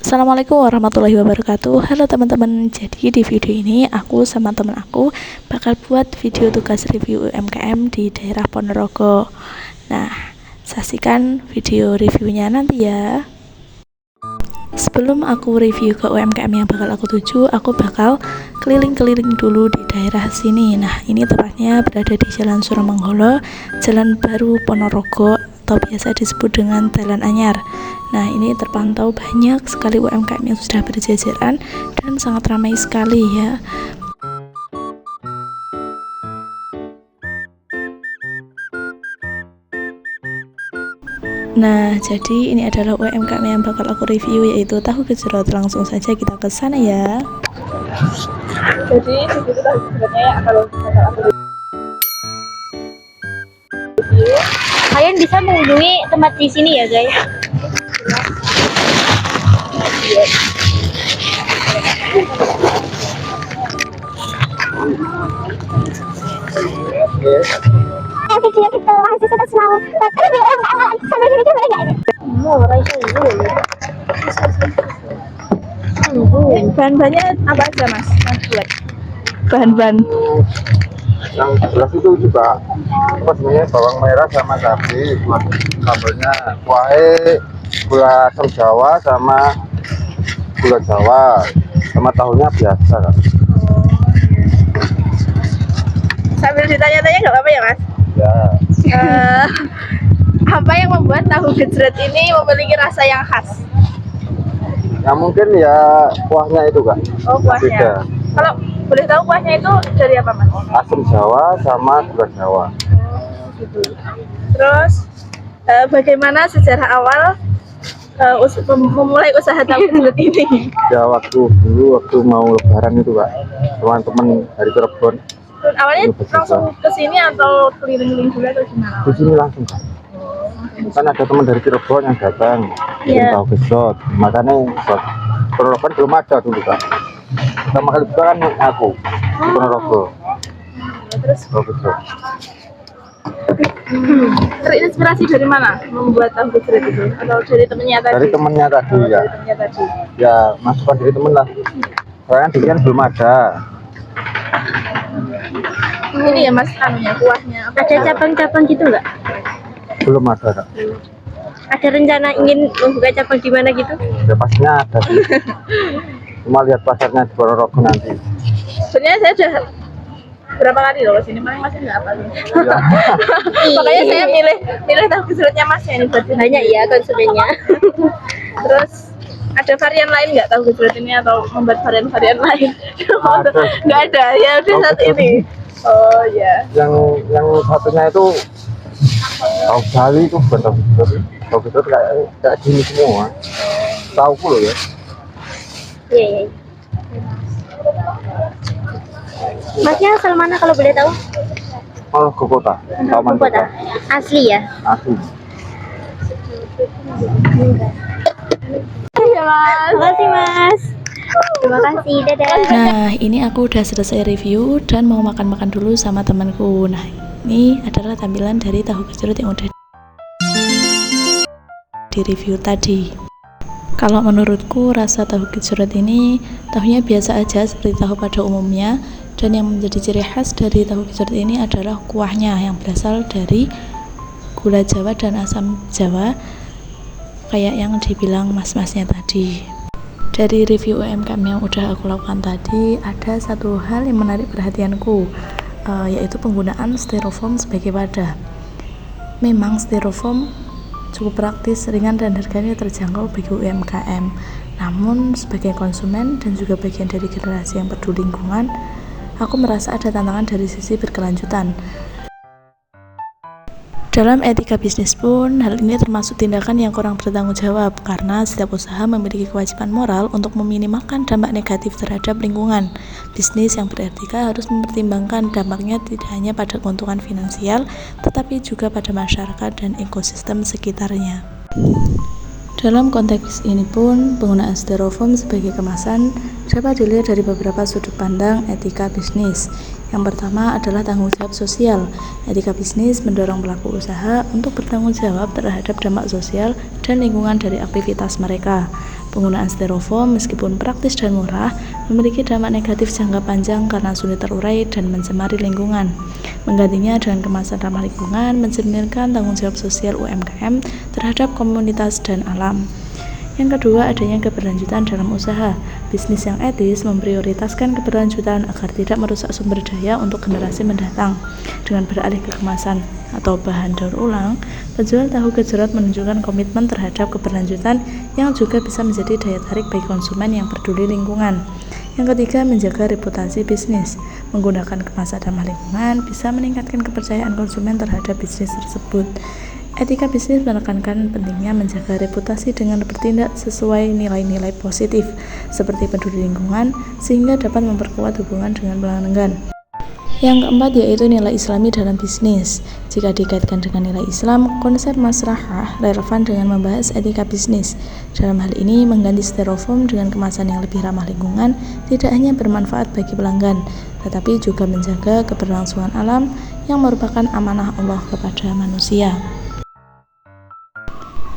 Assalamualaikum warahmatullahi wabarakatuh. Halo teman-teman. Jadi di video ini aku sama teman aku bakal buat video tugas review UMKM di daerah Ponorogo. Nah, saksikan video reviewnya nanti ya. Sebelum aku review ke UMKM yang bakal aku tuju, aku bakal keliling-keliling dulu di daerah sini. Nah, ini tepatnya berada di Jalan Suromanggolo, Jalan Baru Ponorogo, atau biasa disebut dengan Dalan Anyar. Nah, ini terpantau banyak sekali UMKM yang sudah berjajaran dan sangat ramai sekali ya. Nah, jadi ini adalah UMKM yang bakal aku review, yaitu tahu gejrot. Langsung saja kita ke sana ya. Jadi di situ tahu gejrotnya ya, kalau bakal aku review, kalian bisa mengunjungi tempat di sini ya guys. Bahan-bahannya apa aja mas? Buat Bahan-bahan yang jelas itu juga apa sebenarnya bawang merah sama cabai, buat sambalnya kuahnya gula asam Jawa sama gula Jawa, sama tahunya biasa kan. Sambil ditanya-tanya nggak apa-apa ya mas? Ya, Apa yang membuat tahu gejrot ini memiliki rasa yang khas? ya mungkin ya kuahnya itu kan Oh kuahnya. beda, Kalau boleh tahu kuahnya itu dari apa mas? asam Jawa sama gula Jawa. Gitu. Terus bagaimana sejarah awal memulai usaha tahu gejrot ini? Ya waktu mau lebaran itu Pak, teman-teman dari Cirebon Terus awalnya langsung ke sini atau keliling-keliling juga atau gimana? di sini langsung kan. Kan ada teman dari Cirebon yang datang bikin tahu gejrot, makanya buat Ponorogo belum ada dulu kan. Pertama kali buka kan aku di Ponorogo. Terus Tahu gejrot terinspirasi dari mana membuat tahu gejrot itu? Atau dari temennya tadi? dari temennya tadi Oh, ya. dari temennya tadi. Ya masukan dari temen lah. Soalnya di sini kan belum ada. Ini ya mas, anunya kuahnya. Ada cabang-cabang gitu nggak? Belum ada Kak. Ada rencana ingin membuka cabang di mana gitu? Ya pastinya ada sih. Cuma lihat pasarnya di Ponorogo nanti. Sebenarnya saya sudah berapa kali loh kesini, paling masih nggak apa sih. Ya. Makanya saya milih tahu gejrotnya mas ya, ini buat Banyak ya konsumennya. Terus ada varian lain nggak tahu gejrot ini atau membuat varian-varian lain? Ada. Nggak ada ya, udah Tahu saat gejrot ini. Oh ya. Yang satunya itu tahu Bali itu bukan tahu gejrot. Tahu gejrot kayak gini semua. Tahu loh ya. Iya, iya. Masnya asal mana kalau boleh tahu? Malah ke kota, Taman Kota. Asli ya? Asli. Iya mas. Terima kasih mas. Terima kasih, dadah. Nah, ini aku udah selesai review dan mau makan-makan dulu sama temanku. Nah, ini adalah tampilan dari tahu gejrot yang udah di review tadi. Kalau menurutku rasa tahu gejrot ini tahunya biasa aja seperti tahu pada umumnya, dan yang menjadi ciri khas dari tahu gejrot ini adalah kuahnya yang berasal dari gula Jawa dan asam Jawa, kayak yang dibilang mas-masnya tadi. Dari review UMKM yang udah aku lakukan tadi, ada satu hal yang menarik perhatianku, yaitu penggunaan styrofoam sebagai wadah. Memang styrofoam cukup praktis, ringan, dan harganya terjangkau bagi UMKM. Namun sebagai konsumen dan juga bagian dari generasi yang peduli lingkungan, aku merasa ada tantangan dari sisi berkelanjutan. Dalam etika bisnis pun, hal ini termasuk tindakan yang kurang bertanggung jawab, karena setiap usaha memiliki kewajiban moral untuk meminimalkan dampak negatif terhadap lingkungan. Bisnis yang beretika harus mempertimbangkan dampaknya tidak hanya pada keuntungan finansial, tetapi juga pada masyarakat dan ekosistem sekitarnya. Dalam konteks ini pun, penggunaan styrofoam sebagai kemasan dapat dilihat dari beberapa sudut pandang etika bisnis. Yang pertama adalah tanggung jawab sosial. Etika bisnis mendorong pelaku usaha untuk bertanggung jawab terhadap dampak sosial dan lingkungan dari aktivitas mereka. Penggunaan styrofoam meskipun praktis dan murah memiliki dampak negatif jangka panjang karena sulit terurai dan mencemari lingkungan. Menggantinya dengan kemasan ramah lingkungan mencerminkan tanggung jawab sosial UMKM terhadap komunitas dan alam. Yang kedua, adanya keberlanjutan dalam usaha. Bisnis yang etis memprioritaskan keberlanjutan agar tidak merusak sumber daya untuk generasi mendatang. Dengan beralih ke kemasan atau bahan daur ulang, penjual tahu gejrot menunjukkan komitmen terhadap keberlanjutan yang juga bisa menjadi daya tarik bagi konsumen yang peduli lingkungan. Yang ketiga, menjaga reputasi bisnis. Menggunakan kemasan ramah lingkungan bisa meningkatkan kepercayaan konsumen terhadap bisnis tersebut. Etika bisnis menekankan pentingnya menjaga reputasi dengan bertindak sesuai nilai-nilai positif seperti peduli lingkungan sehingga dapat memperkuat hubungan dengan pelanggan. Yang keempat yaitu nilai Islami dalam bisnis. Jika dikaitkan dengan nilai Islam, konsep maslahah relevan dengan membahas etika bisnis. Dalam hal ini, mengganti styrofoam dengan kemasan yang lebih ramah lingkungan tidak hanya bermanfaat bagi pelanggan, tetapi juga menjaga keberlangsungan alam yang merupakan amanah Allah kepada manusia.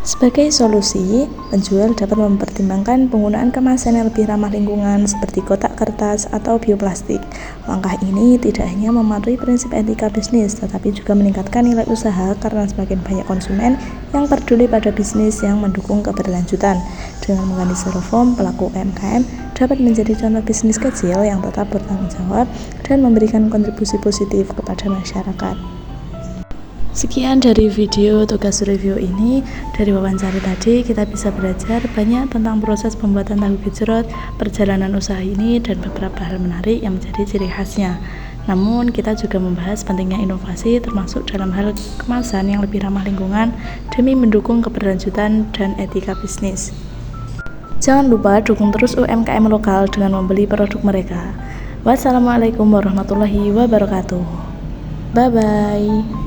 Sebagai solusi, penjual dapat mempertimbangkan penggunaan kemasan yang lebih ramah lingkungan seperti kotak kertas atau bioplastik. Langkah ini tidak hanya mematuhi prinsip etika bisnis, tetapi juga meningkatkan nilai usaha karena semakin banyak konsumen yang peduli pada bisnis yang mendukung keberlanjutan. Dengan mengganti styrofoam, pelaku UMKM dapat menjadi contoh bisnis kecil yang tetap bertanggung jawab dan memberikan kontribusi positif kepada masyarakat. Sekian dari video tugas review ini. Dari wawancara tadi kita bisa belajar banyak tentang proses pembuatan tahu gejrot, perjalanan usaha ini, dan beberapa hal menarik yang menjadi ciri khasnya. Namun kita juga membahas pentingnya inovasi termasuk dalam hal kemasan yang lebih ramah lingkungan demi mendukung keberlanjutan dan etika bisnis. Jangan lupa dukung terus UMKM lokal dengan membeli produk mereka. Wassalamualaikum warahmatullahi wabarakatuh. Bye bye.